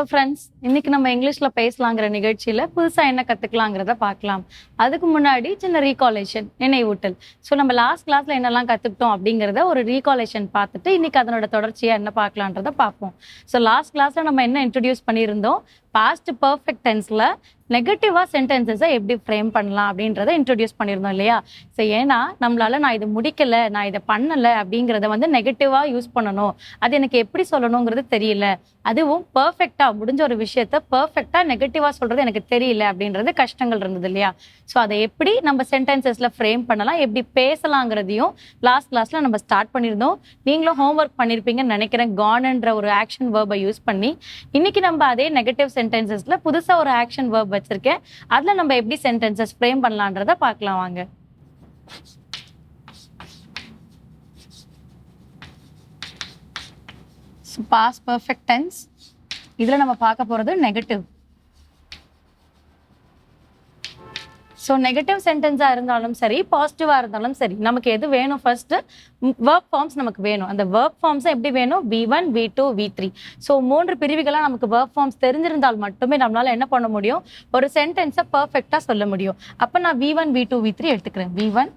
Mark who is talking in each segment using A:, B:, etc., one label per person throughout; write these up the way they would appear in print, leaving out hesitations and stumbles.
A: Friends, இன்னைக்கு நம்ம இங்கிலீஷ்ல பேசலாங்கிற நிகழ்ச்சியில புதுசா என்ன கத்துக்கலாங்கிறத பார்க்கலாம். அதுக்கு முன்னாடி சின்ன ரீகாலேஷன், நினைவூட்டல். ஸோ நம்ம லாஸ்ட் கிளாஸ்ல என்னெல்லாம் கத்துக்கிட்டோம் அப்படிங்கிறத ஒரு ரீகாலேஷன் பார்த்துட்டு இன்னைக்கு அதனோட தொடர்ச்சியா என்ன பார்க்கலான்றத பார்ப்போம். ஸோ லாஸ்ட் கிளாஸ்ல நம்ம என்ன இன்ட்ரடியூஸ் பண்ணியிருந்தோம், பாஸ்ட் பர்ஃபெக்ட் டென்ஸ்ல நெகட்டிவா சென்டென்சஸை எப்படி ஃப்ரேம் பண்ணலாம் அப்படின்றத இன்ட்ரடியூஸ் பண்ணியிருந்தோம் இல்லையா? ஸோ ஏன்னா நம்மளால நான் இதை முடிக்கல, நான் இதை பண்ணலை அப்படிங்கிறத வந்து நெகட்டிவா யூஸ் பண்ணணும், அது எனக்கு எப்படி சொல்லணுங்கிறது தெரியல, அதுவும் பர்ஃபெக்டா முடிஞ்ச ஒரு விஷயத்த பர்ஃபெக்டா நெகட்டிவா சொல்றது எனக்கு தெரியல அப்படின்றது கஷ்டங்கள் இருந்தது இல்லையா? ஸோ அதை எப்படி நம்ம சென்டென்சஸ்ல ஃப்ரேம் பண்ணலாம், எப்படி பேசலாங்கிறதையும் லாஸ்ட் கிளாஸ்ல நம்ம ஸ்டார்ட் பண்ணியிருந்தோம். நீங்களும் ஹோம்ஒர்க் பண்ணியிருப்பீங்கன்னு நினைக்கிறேன். கான்ன்ற ஒரு ஆக்ஷன் வேர்பை யூஸ் பண்ணி இன்னைக்கு நம்ம அதே நெகட்டிவ் சென்டென்சஸ்ல புதுசா ஒரு ஆக்ஷன் வேர்ப் வச்சிருக்கேன். அதுல நம்ம எப்படி சென்டென்சஸ் ஃப்ரேம் பண்ணலான்றத பார்க்கலாம் வாங்க. பாஸ்ட் பர்ஃபெக்ட் டென்ஸ், இதுல நம்ம பார்க்க போறது நெகட்டிவ். ஸோ நெகட்டிவ் சென்டென்ஸாக இருந்தாலும் சரி, பாசிட்டிவாக இருந்தாலும் சரி, நமக்கு எது வேணும்? ஃபர்ஸ்ட் வேர்ப் ஃபார்ம்ஸ் நமக்கு வேணும். அந்த வேர்ப் ஃபார்ம்ஸை எப்படி வேணும்? V1, V2, V3. ஸோ 3 பிரிவுகளாக நமக்கு வேர்ப் ஃபார்ம்ஸ் தெரிஞ்சிருந்தால் மட்டுமே நம்மளால என்ன பண்ண முடியும்? ஒரு சென்டென்ஸை பர்ஃபெக்டாக சொல்ல முடியும். அப்போ நான் V1, V2, V3 எடுத்துக்கிறேன். V1,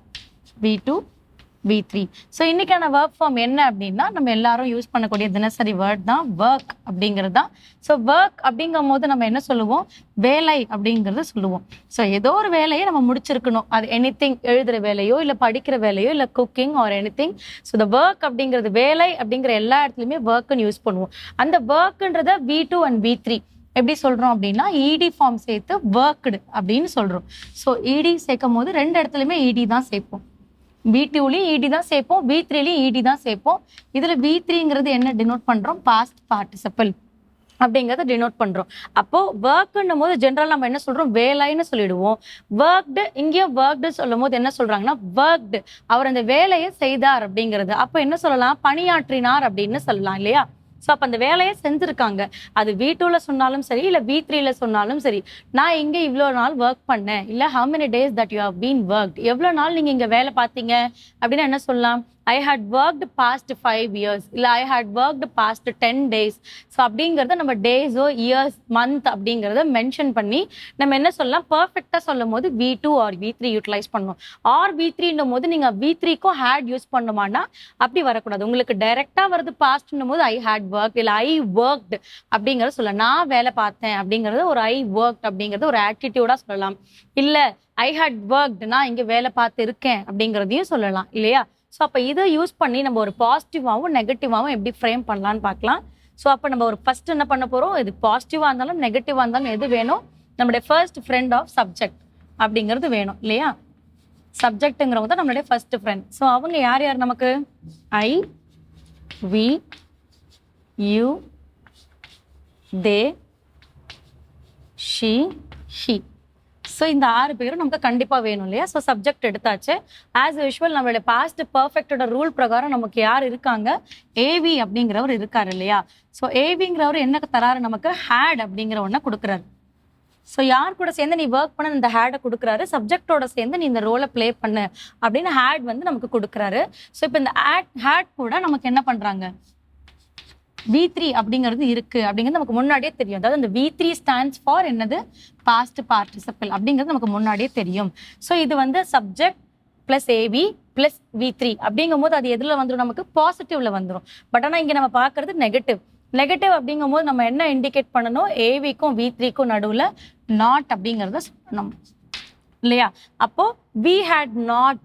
A: V2, V3. ஸோ இன்னைக்கான வேர்ப் ஃபார்ம் என்ன அப்படின்னா, நம்ம எல்லாரும் யூஸ் பண்ணக்கூடிய தினசரி வேர்ட் தான் ஒர்க் அப்படிங்கிறது தான். ஸோ ஒர்க் அப்படிங்கும் போது நம்ம என்ன சொல்லுவோம்? வேலை அப்படிங்கிறத சொல்லுவோம். ஸோ ஏதோ ஒரு வேலையை நம்ம முடிச்சிருக்கணும். அது எனிதிங், எழுதுற வேலையோ இல்லை படிக்கிற வேலையோ இல்லை குக்கிங் ஆர் எனிதிங். ஸோ இந்த ஒர்க் அப்படிங்கிறது, வேலை அப்படிங்கிற எல்லா இடத்துலையுமே ஒர்க்குன்னு யூஸ் பண்ணுவோம். அந்த ஒர்க்குன்றத V2 and V3 எப்படி சொல்றோம் அப்படின்னா, இடி ஃபார்ம் சேர்த்து ஒர்க்டு அப்படின்னு சொல்றோம். ஸோ இடி சேர்க்கும் போது 2 இடத்துலையுமே இடி தான் சேர்ப்போம். V2லயும் இடி தான் சேர்ப்போம், V3லயும் இடி தான் சேர்ப்போம். இதுல V3ங்கிறது என்ன டினோட் பண்றோம்? பாஸ்ட் பார்ட்டிசிபிள் அப்படிங்கிறத டினோட் பண்றோம். அப்போ ஒர்க்குன்னும் போது ஜென்ரல் நம்ம என்ன சொல்றோம்? வேலைன்னு சொல்லிடுவோம். ஒர்க்டு, இங்கேயும் ஒர்க்டு சொல்லும் போது என்ன சொல்றாங்கன்னா, ஒர்க்டு, அவர் அந்த வேலையை செய்தார் அப்படிங்கிறது. அப்போ என்ன சொல்லலாம்? பணியாற்றினார் அப்படின்னு சொல்லலாம் இல்லையா? ஸோ அப்போ அந்த வேலையை செஞ்சுருக்காங்க. அது V2ல சொன்னாலும் சரி, இல்லை V3ல சொன்னாலும் சரி. நான் இங்கே இவ்வளோ நாள் ஒர்க் பண்ணேன், இல்லை how many days that you have been worked, எவ்வளோ நாள் நீங்கள் இங்கே வேலை பார்த்தீங்க அப்படின்னு என்ன சொல்லலாம்? I had worked past 5 years, இல்லை I had worked past 10 days. So அப்படிங்கிறத நம்ம டேஸோ இயர்ஸ் மந்த் அப்படிங்கிறத மென்ஷன் பண்ணி நம்ம என்ன சொல்லலாம்? பர்ஃபெக்டாக சொல்லும் போது V2 ஆர் V3 யூட்டிலைஸ் பண்ணணும். ஆர் V3ன்னும் போது நீங்கள் V3க்கும் ஹேட் யூஸ் பண்ணுமானா அப்படி வரக்கூடாது. உங்களுக்கு டைரெக்டாக வருது பாஸ்ட்னும் போது I had worked, இல்லை I worked அப்படிங்கிறத சொல்லலாம். நான் வேலை பார்த்தேன் அப்படிங்கிறது ஒரு I worked அப்படிங்கிறது ஒரு ஆட்டிடியூடாக சொல்லலாம். இல்லை I had worked, நான் இங்கே வேலை பார்த்து இருக்கேன் அப்படிங்கிறதையும் சொல்லலாம் இல்லையா? ஸோ அப்போ இதை யூஸ் பண்ணி நம்ம ஒரு பாசிட்டிவாகவும் நெகட்டிவாகவும் எப்படி ஃப்ரேம் பண்ணலான்னு பார்க்கலாம். ஸோ அப்போ நம்ம ஒரு ஃபர்ஸ்ட் என்ன பண்ண போகிறோம்? இது பாசிட்டிவாக இருந்தாலும் நெகட்டிவாக இருந்தாலும் எது வேணும்? நம்மளுடைய ஃபர்ஸ்ட் ஃப்ரெண்ட் ஆஃப் சப்ஜெக்ட் அப்படிங்கிறது வேணும் இல்லையா? சப்ஜெக்ட்டுங்கிறவங்க தான் நம்மளுடைய ஃபர்ஸ்ட் ஃப்ரெண்ட். ஸோ அவங்க யார் யார் நமக்கு? I, we, you, they, she, he. So இந்த 6 பேரும் நமக்கு கண்டிப்பாக வேணும் இல்லையா? ஸோ சப்ஜெக்ட் எடுத்தாச்சு. ஆஸ் யூஷுவல் நம்மளுடைய பாஸ்ட் பர்ஃபெக்டோட ரூல் பிரகாரம் நமக்கு யார் இருக்காங்க? ஏவி அப்படிங்கிறவர் இருக்காரு இல்லையா? ஸோ ஏவிங்கிறவர் என்ன தராரு நமக்கு? ஹேட் அப்படிங்கிற ஒன்றை கொடுக்குறாரு. ஸோ யார் கூட சேர்ந்து நீ ஒர்க் பண்ண இந்த ஹேடை கொடுக்குறாரு, சப்ஜெக்டோட சேர்ந்து நீ இந்த ரோலை பிளே பண்ணு அப்படின்னு ஹேட் வந்து நமக்கு கொடுக்குறாரு. ஸோ இப்போ இந்த ஹேட் கூட நமக்கு என்ன பண்ணுறாங்க? V3 அப்படிங்கிறது இருக்கு அப்படிங்கிறது நமக்கு முன்னாடியே தெரியும். அதாவது அந்த V3 ஸ்டாண்ட்ஸ் ஃபார் என்னது? பாஸ்ட் பார்ட்டிசிபிள் அப்படிங்கிறது நமக்கு முன்னாடியே தெரியும். ஸோ இது வந்து subject plus AV plus V3 அப்படிங்கும் போது அது எதுல வந்துடும்? நமக்கு பாசிட்டிவ்ல வந்துடும். பட் ஆனால் இங்கே நம்ம பார்க்கறது நெகட்டிவ். நெகட்டிவ் அப்படிங்கும் போது நம்ம என்ன இண்டிகேட் பண்ணணும்? ஏவிக்கும் V3க்கும் நடுவில் நாட் அப்படிங்கிறத சொல்லணும் இல்லையா? அப்போ we had not,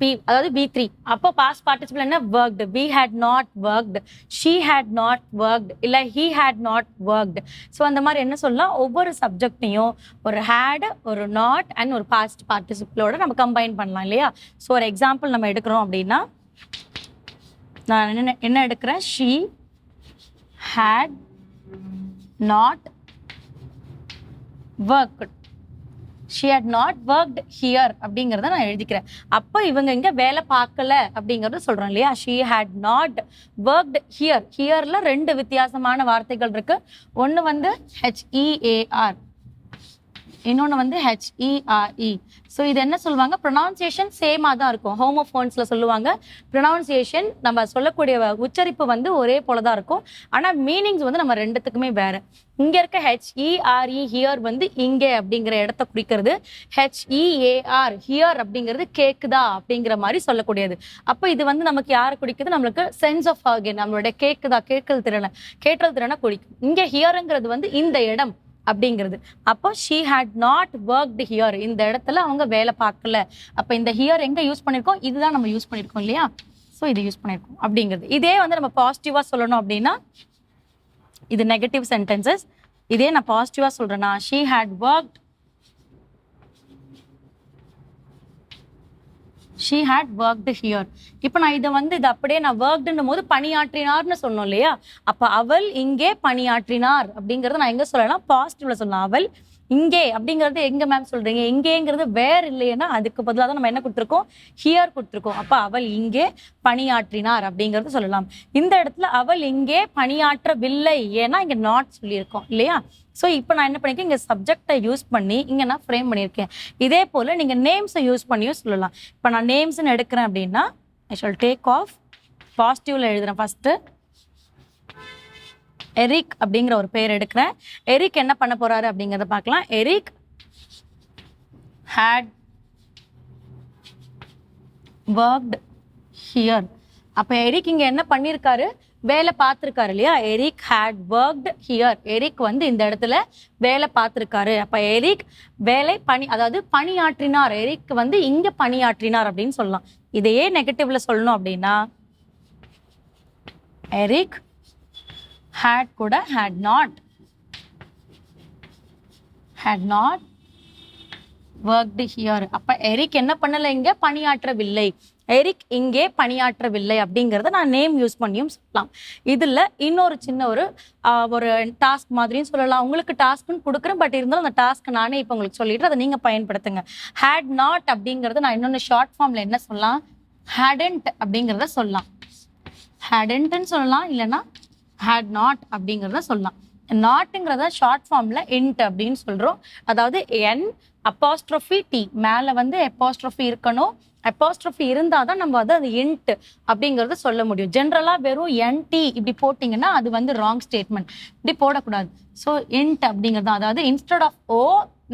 A: அதாவது V3. அப்போ பாஸ்ட் பார்ட்டிசிபிள் என்ன? worked. we had not worked, she had not worked, இல்லை he had not worked. So அந்த மாதிரி என்ன சொல்லலாம்? ஒவ்வொரு சப்ஜெக்டையும் ஒரு had, ஒரு not அண்ட் ஒரு பாஸ்ட் பார்ட்டிசிபிளோட நம்ம கம்பைன் பண்ணலாம் இல்லையா? ஸோ ஒரு எக்ஸாம்பிள் நம்ம எடுக்கிறோம் அப்படின்னா, நான் என்ன எடுக்கிறேன்? she had not worked, she had not worked here அப்படிங்கிறத நான் எழுதிக்கிறேன். அப்போ இவங்க இங்க வேலை பார்க்கல அப்படிங்கறத சொல்றோம் இல்லையா? she had not worked here. ஹியர்ல 2 வித்தியாசமான வார்த்தைகள் இருக்கு. ஒன்னு வந்து HEAR, இன்னொன்று வந்து HERE. ஸோ இது என்ன சொல்லுவாங்க, ப்ரொனவுன்சியேஷன் சேமாக தான் இருக்கும். ஹோமோஃபோன்ஸில் சொல்லுவாங்க ப்ரொனவுன்சியேஷன் நம்ம சொல்லக்கூடிய உச்சரிப்பு வந்து ஒரே போல தான் இருக்கும். ஆனால் மீனிங்ஸ் வந்து நம்ம ரெண்டுத்துக்குமே வேறு. இங்கே இருக்க HERE ஹியர் வந்து இங்கே அப்படிங்கிற இடத்த குறிக்கிறது. HEAR ஹியர் அப்படிங்கிறது கேக்குதா அப்படிங்கிற மாதிரி சொல்லக்கூடியது. அப்போ இது வந்து நமக்கு யாரை குறிக்குது, நம்மளுக்கு சென்ஸ் ஆஃப் ஆர்கன், நம்மளுடைய கேக்குதா கேட்கல் திறனை குறிக்கும். இங்கே ஹியருங்கிறது வந்து இந்த இடம் அப்படிங்கிறது. அப்போ she had not worked here, இந்த இடத்துல அவங்க வேலை பார்க்கல. அப்போ இந்த ஹியர் எங்க யூஸ் பண்ணியிருக்கோம், இதுதான் நம்ம யூஸ் பண்ணியிருக்கோம் இல்லையா. ஸோ இது யூஸ் பண்ணியிருக்கோம் அப்படிங்கிறது. இதே வந்து நம்ம பாசிட்டிவா சொல்லணும் அப்படின்னா இது நெகட்டிவ் சென்டென்சஸ். இதே நான் பாசிட்டிவா சொல்றேன்னா she had worked, she had worked here. இப்போ நான் இதை வந்து இது அப்படியே நான் ஒர்க்டுன்னும் போது பணியாற்றினார்னு சொன்னோம் இல்லையா. அப்போ அவள் இங்கே பணியாற்றினார் அப்படிங்கிறத நான் எங்கே சொல்லலாம், பாசிட்டிவ்ல சொல்லலாம். அவள் இங்கே அப்படிங்கிறது எங்க மேம் சொல்றீங்க, இங்கேங்கிறது வேர் இல்லைன்னா அதுக்கு பதிலாக தான் நம்ம என்ன கொடுத்துருக்கோம், ஹியர் கொடுத்துருக்கோம். அப்போ அவள் இங்கே பணியாற்றினார் அப்படிங்கிறது சொல்லலாம். இந்த இடத்துல அவள் இங்கே பணியாற்றவில்லை, ஏன்னா இங்கே நாட் சொல்லியிருக்கோம் இல்லையா. ஸோ இப்போ நான் என்ன பண்ணியிருக்கேன், இங்கே சப்ஜெக்டை யூஸ் பண்ணி இங்கே நான் ஃப்ரேம் பண்ணியிருக்கேன். இதே போல் நீங்கள் நேம்ஸை யூஸ் பண்ணியும் சொல்லலாம். இப்போ நான் நேம்ஸ்ன்னு எடுக்கிறேன் அப்படின்னா ஐ ஷால் டேக் ஆஃப், பாசிட்டிவ்ல எழுதுறேன் ஃபர்ஸ்ட்டு. எரிக் அப்படிங்கிற ஒரு பேர் எடுக்கிறேன். எரிக் என்ன பண்ண போறாரு அப்படிங்கிறத பார்க்கலாம். Eric had worked here. அப்போ எரிக் இங்க என்ன பண்ணியிருக்காரு, வேலை பார்த்துருக்காரு இல்லையா. Eric had worked here. Eric வந்து இந்த இடத்துல வேலை பார்த்துருக்காரு. அப்போ எரிக் அதாவது பணியாற்றினார். எரிக் வந்து இங்க பணியாற்றினார் அப்படின்னு சொல்லலாம். இதையே நெகட்டிவ்ல சொல்லணும் அப்படின்னா எரிக் had கூட had not worked here. அப்ப எரிக் என்ன பண்ணல, இங்க பணியாற்றவில்லை. எரிக் இங்கே பணியாற்றவில்லை அப்படிங்கறத நான் நேம் யூஸ் பண்ணியும் சொல்லலாம். இதுல இன்னொரு சின்ன ஒரு டாஸ்க் மாதிரியும் சொல்லலாம். உங்களுக்கு டாஸ்க்னு கொடுக்குறேன், பட் இருந்தாலும் அந்த டாஸ்க் நானே இப்போ உங்களுக்கு சொல்லிட்டு அதை நீங்க பயன்படுத்துங்க. had not அப்படிங்கறது நான் இன்னொன்னு ஷார்ட் ஃபார்ம்ல என்ன சொல்லலாம், hadn't அப்படிங்கறத சொல்லலாம். hadn't சொல்லலாம், இல்லைன்னா had not அப்படிங்கிறத சொல்லலாம். நாட்டுங்கிறத ஷார்ட் ஃபார்ம்ல இன்ட் அப்படின்னு சொல்றோம். அதாவது N அப்போஸ்ட்ரோஃபி T மேல வந்து அப்போஸ்ட்ரோஃபி இருக்கணும். அப்போஸ்ட்ரோஃபி இருந்தாதான் நம்ம அது இன்ட் அப்படிங்கறத சொல்ல முடியும். ஜென்ரலா வெறும் NT இப்படி போட்டிங்கன்னா அது வந்து ராங் ஸ்டேட்மெண்ட், இப்படி போடக்கூடாது. ஸோ இன்ட் அப்படிங்கிறது, அதாவது இன்ஸ்டெட் ஆஃப் ஓ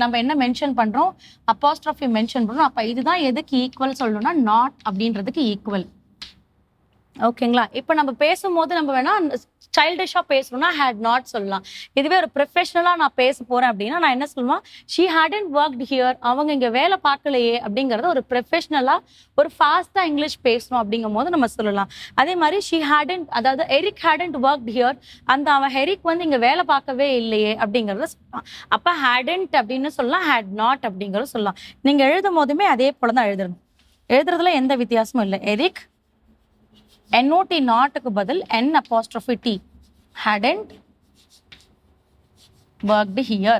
A: நம்ம என்ன மென்ஷன் பண்றோம், அப்போஸ்ட்ரோஃபி மென்ஷன் பண்றோம். அப்ப இதுதான் எதுக்கு ஈக்குவல் சொல்லணும்னா நாட் அப்படின்றதுக்கு ஈக்குவல். ஓகேங்களா. இப்போ நம்ம பேசும்போது நம்ம வேணா சைல்டிஷா பேசணும்னா had not சொல்லலாம். இதுவே ஒரு ப்ரொஃபஷனலா நான் பேச போறேன் அப்படின்னா நான் என்ன சொல்லுவேன், she hadn't worked here. அவங்க இங்க வேலை பார்க்கலையே அப்படிங்கறத ஒரு ப்ரொஃபஷனலா ஒரு ஃபாஸ்டா இங்கிலீஷ் பேசணும் அப்படிங்கும் போது நம்ம சொல்லலாம். அதே மாதிரி she hadn't, அதாவது எரிக் hadn't worked here, அந்த அவன் எரிக் வந்து இங்க வேலை பார்க்கவே இல்லையே அப்படிங்கறத சொல்லலாம். அப்ப hadn't அப்படின்னு சொல்லலாம், had not அப்படிங்கறத சொல்லலாம். நீங்க எழுதும் போதுமே அதே போலதான் எழுதணும். எழுதுறதுல எந்த வித்தியாசமும் இல்லை. எரிக் NOT நாட்டுக்கு பதில் N apostrophe T, hadn't worked here.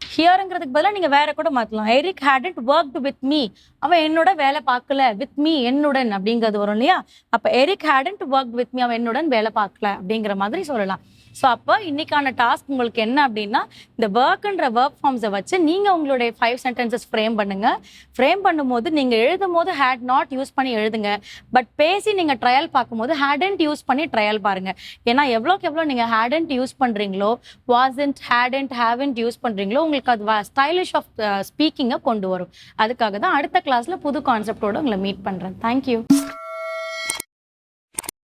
A: ஹியருங்கிறதுக்கு பதிலாக நீங்க வேற கூட மாத்தலாம். Eric hadn't worked with me, அவன் என்னோட வேலை பார்க்கல. with me என்னுடன் அப்படிங்கிறது வரும் இல்லையா. அப்ப Eric hadn't worked with me, அவன் என்னுடன் வேலை பார்க்கல அப்படிங்கிற மாதிரி சொல்லலாம். ஸோ அப்போ இன்னைக்கான டாஸ்க் உங்களுக்கு என்ன அப்படின்னா, இந்த ஒர்க்ன்ற ஒர்க் ஃபார்ம்ஸை வச்சு நீங்க உங்களுடைய 5 சென்டென்சஸ் ஃப்ரேம் பண்ணுங்க. ஃப்ரேம் பண்ணும்போது நீங்க எழுதும் போது had not யூஸ் பண்ணி எழுதுங்க. பட் பேசி நீங்க ட்ரையல் பார்க்கும்போது hadn't யூஸ் பண்ணி ட்ரையல் பாருங்க. ஏன்னா எவ்வளோக்கு எவ்வளோ நீங்க hadn't யூஸ் பண்றீங்களோ, wasn't, hadn't, haven't யூஸ் பண்றீங்களோ, உங்களுக்கு அது ஸ்டைலிஷ் ஆஃப் ஸ்பீக்கிங்கை கொண்டு வரும். அதுக்காக தான் அடுத்த கிளாஸ்ல புது கான்செப்டோட உங்களை மீட் பண்றேன். தேங்க்யூ.